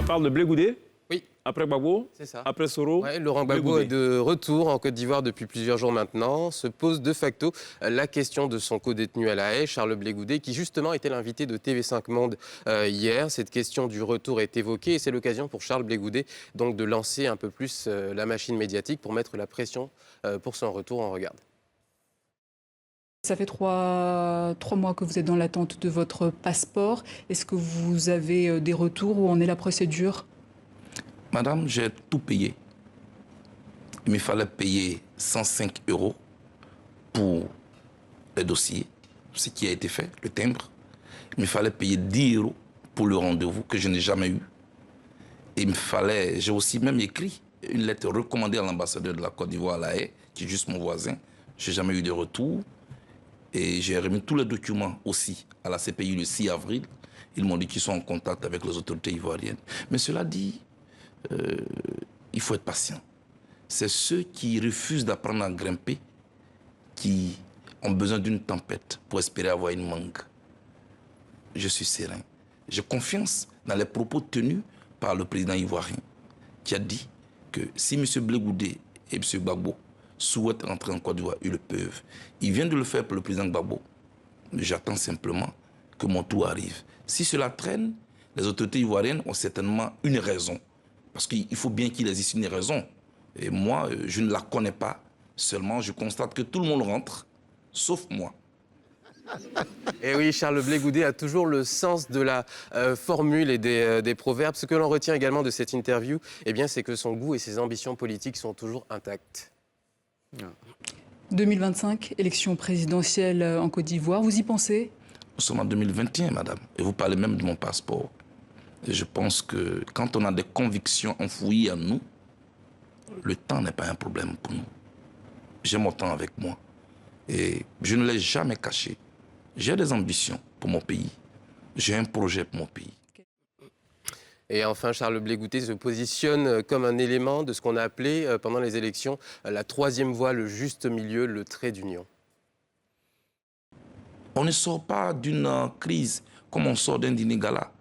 On parle de Blé Goudé. Oui. Après Gbagbo. C'est ça. Après Soro. Ouais, Laurent Gbagbo est de retour en Côte d'Ivoire depuis plusieurs jours maintenant. Se pose de facto la question de son co-détenu à La Haye, Charles Blé Goudé, qui justement était l'invité de TV5 Monde hier. Cette question du retour est évoquée et c'est l'occasion pour Charles Blé Goudé donc de lancer un peu plus la machine médiatique pour mettre la pression pour son retour. On regarde. Ça fait trois mois que vous êtes dans l'attente de votre passeport. Est-ce que vous avez des retours? Où en est la procédure? Madame, j'ai tout payé. Il me fallait payer 105 € pour le dossier, ce qui a été fait, le timbre. Il me fallait payer 10 € pour le rendez-vous que je n'ai jamais eu. Et il me fallait, j'ai aussi même écrit une lettre recommandée à l'ambassadeur de la Côte d'Ivoire à La Haye, qui est juste mon voisin. Je n'ai jamais eu de retour. Et j'ai remis tous les documents aussi à la CPI le 6 avril. Ils m'ont dit qu'ils sont en contact avec les autorités ivoiriennes. Mais cela dit, il faut être patient. C'est ceux qui refusent d'apprendre à grimper qui ont besoin d'une tempête pour espérer avoir une mangue. Je suis serein. J'ai confiance dans les propos tenus par le président ivoirien qui a dit que si M. Blé Goudé et M. Gbagbo souhaitent rentrer en Côte d'Ivoire, ils le peuvent. Ils viennent de le faire pour le président Gbagbo. J'attends simplement que mon tour arrive. Si cela traîne, les autorités ivoiriennes ont certainement une raison. Parce qu'il faut bien qu'il existe une raison. Et moi, je ne la connais pas. Seulement, je constate que tout le monde rentre, sauf moi. Et oui, Charles Blé Goudé a toujours le sens de la formule et des proverbes. Ce que l'on retient également de cette interview, eh bien, c'est que son goût et ses ambitions politiques sont toujours intactes. 2025, élection présidentielle en Côte d'Ivoire, vous y pensez? Nous sommes en 2021, madame, et vous parlez même de mon passeport. Et je pense que quand on a des convictions enfouies en nous, le temps n'est pas un problème pour nous. J'ai mon temps avec moi. Et je ne l'ai jamais caché. J'ai des ambitions pour mon pays. J'ai un projet pour mon pays. Et enfin, Charles Blé Goudé se positionne comme un élément de ce qu'on a appelé pendant les élections la troisième voie, le juste milieu, le trait d'union. On ne sort pas d'une crise comme on sort d'un dîner gala.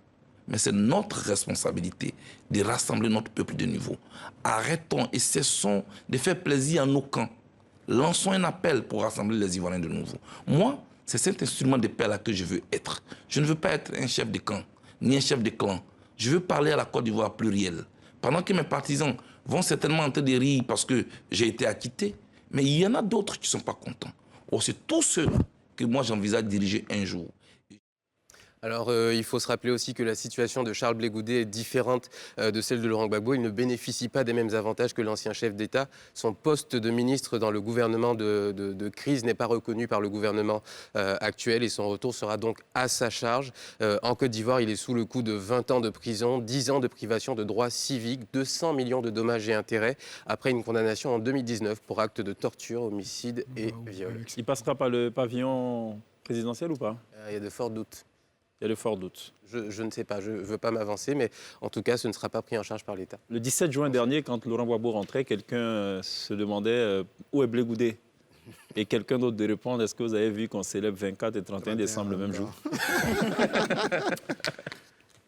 Mais c'est notre responsabilité de rassembler notre peuple de nouveau. Arrêtons et cessons de faire plaisir à nos camps. Lançons un appel pour rassembler les Ivoiriens de nouveau. Moi, c'est cet instrument de paix-là que je veux être. Je ne veux pas être un chef de camp, ni un chef de clan. Je veux parler à la Côte d'Ivoire plurielle. Pendant que mes partisans vont certainement en train de rire parce que j'ai été acquitté, mais il y en a d'autres qui ne sont pas contents. Or, c'est tous ceux-là que moi j'envisage de diriger un jour. Alors, il faut se rappeler aussi que la situation de Charles Blé Goudé est différente de celle de Laurent Gbagbo. Il ne bénéficie pas des mêmes avantages que l'ancien chef d'État. Son poste de ministre dans le gouvernement de crise n'est pas reconnu par le gouvernement actuel et son retour sera donc à sa charge. En Côte d'Ivoire, il est sous le coup de 20 ans de prison, 10 ans de privation de droits civiques, 200 millions de dommages et intérêts après une condamnation en 2019 pour acte de torture, homicide et viol. Il passera par le pavillon présidentiel ou pas? Il y a de forts doutes. Il y a de forts doutes. Je ne sais pas, je ne veux pas m'avancer, mais en tout cas, ce ne sera pas pris en charge par l'État. Le 17 juin dernier, quand Laurent Gbagbo rentrait, quelqu'un se demandait où est Blé Goudé? Et quelqu'un d'autre de répondre, est-ce que vous avez vu qu'on célèbre 24 et 31 décembre le même jour?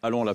Allons, la